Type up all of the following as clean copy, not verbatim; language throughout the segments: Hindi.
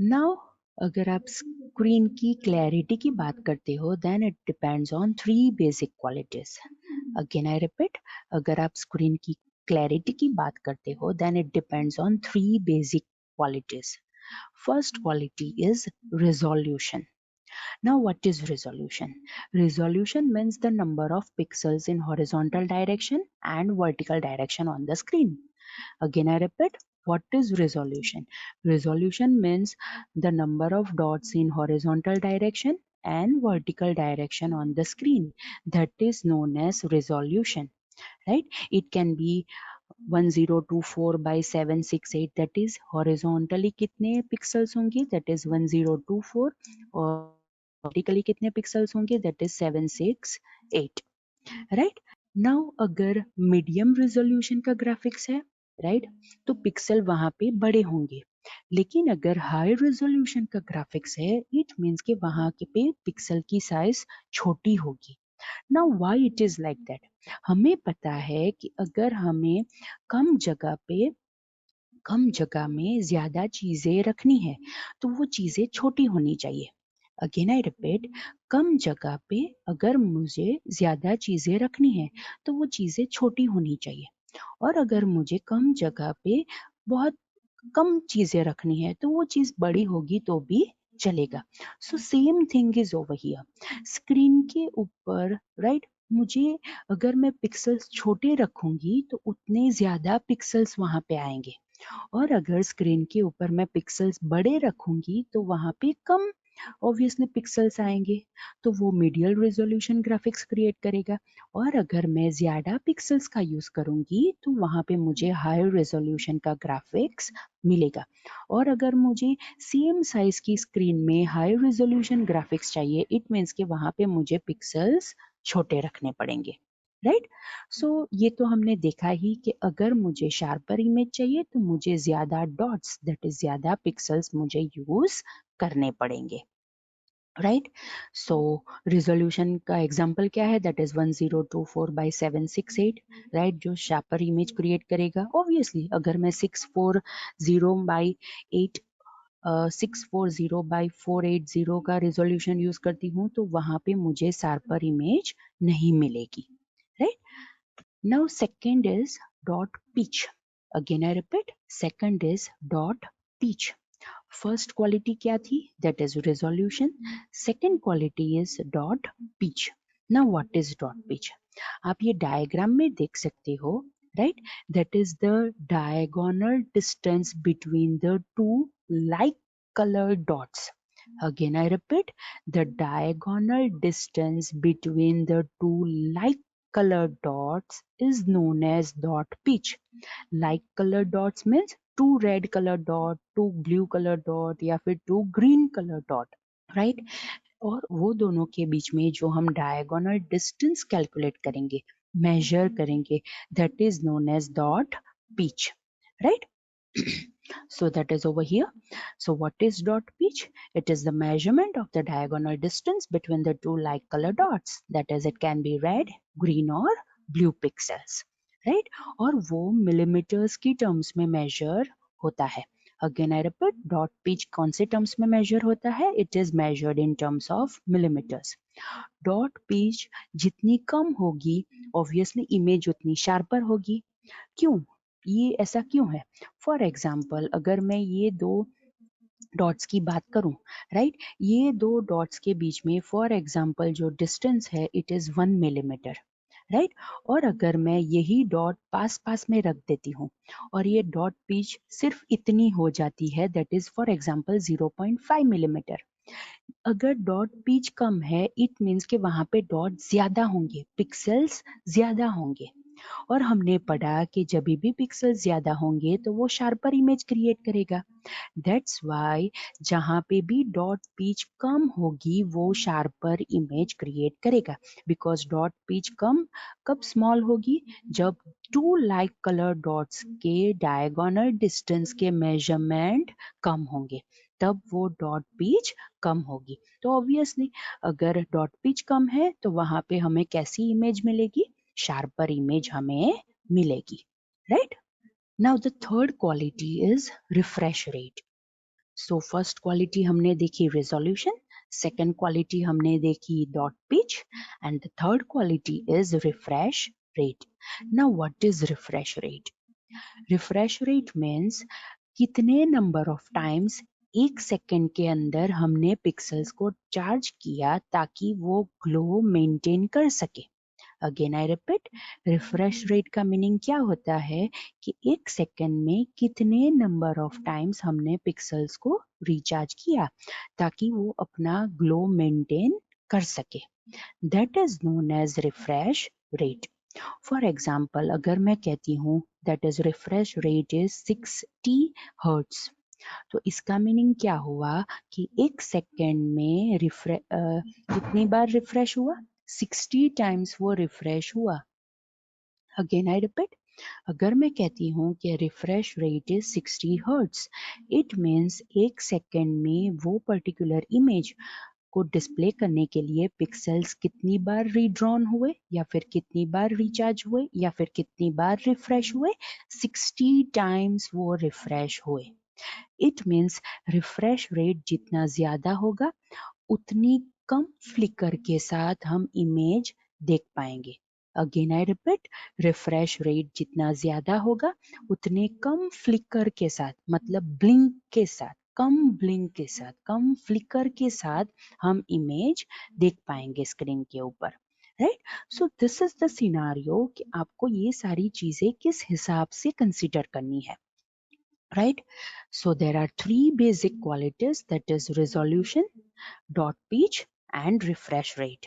नाउ अगर आप स्क्रीन की क्लैरिटी की बात करते हो then it depends on 3 basic qualities. Again I repeat, अगर आप स्क्रीन की क्लैरिटी की बात करते हो then it depends on 3 basic qualities. First quality is resolution. Now, what is resolution? Resolution means the number of pixels in horizontal direction and vertical direction on the screen. Again, I repeat, what is resolution? Resolution means the number of dots in horizontal direction and vertical direction on the screen. That is known as resolution, right? It can be 1024 by 768, that is horizontally कितने pixels होंगे, that is 1024, और vertically कितने pixels होंगे, that is 768, right? नाउ अगर मीडियम रेजोल्यूशन का ग्राफिक्स है, राइट, तो पिक्सल वहां पे बड़े होंगे। लेकिन अगर हाई रेजोल्यूशन का ग्राफिक्स है, इट मीन्स कि वहां के पे पिक्सल की साइज छोटी होगी। Now why it is like that? हमें पता है कि अगर हमें कम जगह पे कम जगह में ज्यादा चीजें रखनी है तो वो चीजें छोटी होनी चाहिए। अगेन आई रिपीट, कम जगह पे अगर मुझे ज्यादा चीजें रखनी है तो वो चीजें छोटी होनी चाहिए, और अगर मुझे कम जगह पे बहुत कम चीजें रखनी है तो वो चीज बड़ी होगी तो भी चलेगा। So same thing is over here. Screen के ऊपर, राइट, मुझे अगर मैं पिक्सेल्स छोटे रखूंगी तो उतने ज्यादा पिक्सेल्स वहां पे आएंगे, और अगर स्क्रीन के ऊपर मैं पिक्सेल्स बड़े रखूंगी तो वहां पे कम ऑब्वियसली पिक्सेल्स आएंगे, तो वो मीडियल रेजोल्यूशन ग्राफिक्स क्रिएट करेगा। और अगर मैं ज्यादा पिक्सेल्स का यूज करूंगी तो वहां पे मुझे हाई रेजोल्यूशन का ग्राफिक्स मिलेगा। और अगर मुझे सेम साइज की स्क्रीन में हाई रेजोल्यूशन ग्राफिक्स चाहिए, इट मीन्स कि वहां पे मुझे पिक्सेल्स छोटे रखने पड़ेंगे, राइट? सो ये तो हमने देखा ही कि अगर मुझे शार्पर इमेज चाहिए तो मुझे ज्यादा डॉट्स, दैट इज ज्यादा पिक्सेल्स मुझे यूज करने पड़ेंगे, राइट? सो रिजोल्यूशन का एग्जांपल क्या है? दैट इज 1024 बाई 768, राइट, जो शार्पर इमेज क्रिएट करेगा। ऑब्वियसली अगर मैं 640 बाई 8 640 बाई 480 का रिजोल्यूशन यूज करती हूँ तो वहां पे मुझे शार्पर इमेज नहीं मिलेगी, right? Now second is dot pitch. Again I repeat, second is dot pitch. First quality क्या थी? That is resolution. Second quality is dot pitch. Now what is dot pitch? आप ये डायग्राम में देख सकते हो, right? That is the diagonal distance between the two like colored dots. Again I repeat, the diagonal distance between the two like colored dots is known as dot pitch. Like colored dots means two red colored dot, two blue colored dot या फिर two green colored dot, right? और वो दोनों के बीच में जो हम डायगोनल डिस्टेंस कैलकुलेट करेंगे, मेजर करेंगे, that is known as dot pitch, right? So that is over here. So what is dot pitch? It is the measurement of the diagonal distance between the two like color dots. That is, it can be red, green or blue pixels, right? और वो millimeters की terms में measure होता है। Again I repeat, dot pitch कौन से terms में measure होता है? It is measured in terms of millimeters. Dot pitch जितनी कम होगी, obviously image उतनी sharper होगी। क्यों? ये ऐसा क्यों है? फॉर एग्जाम्पल अगर मैं ये दो डॉट्स की बात करूं, राइट, ये दो डॉट्स के बीच में फॉर एग्जाम्पल जो डिस्टेंस है इट इज 1 मिलीमीटर, राइट? और अगर मैं यही डॉट पास पास में रख देती हूँ और ये डॉट पिच सिर्फ इतनी हो जाती है, that is for example 0.5 millimetre. अगर डॉट पिच कम है, इट मीन्स कि वहां पे डॉट ज्यादा होंगे, पिक्सेल्स ज्यादा होंगे। और हमने पढ़ा कि जब भी पिक्सल ज्यादा होंगे तो वो शार्पर इमेज क्रिएट करेगा। दैट्स वाई जहां पे भी डॉट पिच कम होगी वो शार्पर इमेज क्रिएट करेगा, बिकॉज डॉट पिच कम कब स्मॉल होगी? जब टू लाइक कलर डॉट्स के डायगोनल डिस्टेंस के मेजरमेंट कम होंगे, तब वो डॉट पिच कम होगी। तो ऑब्वियसली अगर डॉट पिच कम है तो वहां पे हमें कैसी इमेज मिलेगी? शार्पर इमेज हमें मिलेगी, right? Now the third quality is refresh rate. So first quality हमने देखी रेजोल्यूशन, सेकेंड क्वालिटी हमने देखी dot pitch, and the third quality is refresh rate. Now what is refresh rate? Refresh rate means कितने नंबर ऑफ टाइम्स एक सेकेंड के अंदर हमने पिक्सल्स को चार्ज किया ताकि वो ग्लो मेंटेन कर सके. Again I repeat, refresh rate का मीनिंग क्या होता है कि एक सेकेंड में कितने नंबर ऑफ टाइम्स हमने पिक्सल्स को रिचार्ज किया ताकि वो अपना ग्लो मेंटेन कर सके. That is known as refresh rate. For example, अगर मैं कहती हूँ that is refresh rate is 60 hertz, तो इसका मीनिंग क्या हुआ कि एक सेकेंड में कितनी बार रिफ्रेश हुआ? 60 टाइम्स वो रिफ्रेश हुआ. अगेन आई रिपीट, अगर मैं कहती हूँ कि refresh rate is 60 hertz, it means एक सेकेंड में वो पर्टिकुलर इमेज को डिस्प्ले करने के लिए पिक्सेल्स कितनी बार रीड्रॉन हुए या फिर कितनी बार रिचार्ज हुए या फिर कितनी बार रिफ्रेश हुए? 60 टाइम्स वो रिफ्रेश हुए. इट मीन्स रिफ्रेश रेट जितना ज्यादा होगा उतनी कम फ्लिकर के साथ हम इमेज देख पाएंगे. Again I repeat, refresh rate जितना ज्यादा होगा उतने कम फ्लिकर के साथ, मतलब ब्लिंक के साथ, कम ब्लिंक के साथ, कम फ्लिकर के साथ हम इमेज देख पाएंगे स्क्रीन के ऊपर. Right? So this is the scenario कि आपको ये सारी चीजें किस हिसाब से कंसिडर करनी है. Right? So there are three basic qualities, that is resolution, dot pitch and refresh rate.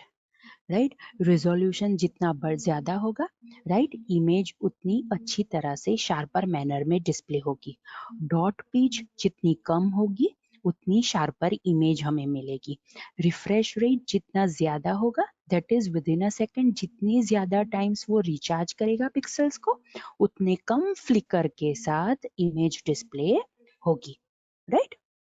Right? Resolution जितना बढ़ ज्यादा होगा, राइट, इमेज उतनी अच्छी तरह से शार्पर मैनर में डिस्प्ले होगी. डॉट पिच जितनी कम होगी उतनी शार्पर इमेज हमें मिलेगी. रिफ्रेश रेट जितना ज्यादा होगा, that is with in a second, जितनी ज्यादा टाइम्स वो रिचार्ज करेगा पिक्सल्स को उतने कम फ्लिकर के साथ इमेज डिस्प्ले होगी. राइट?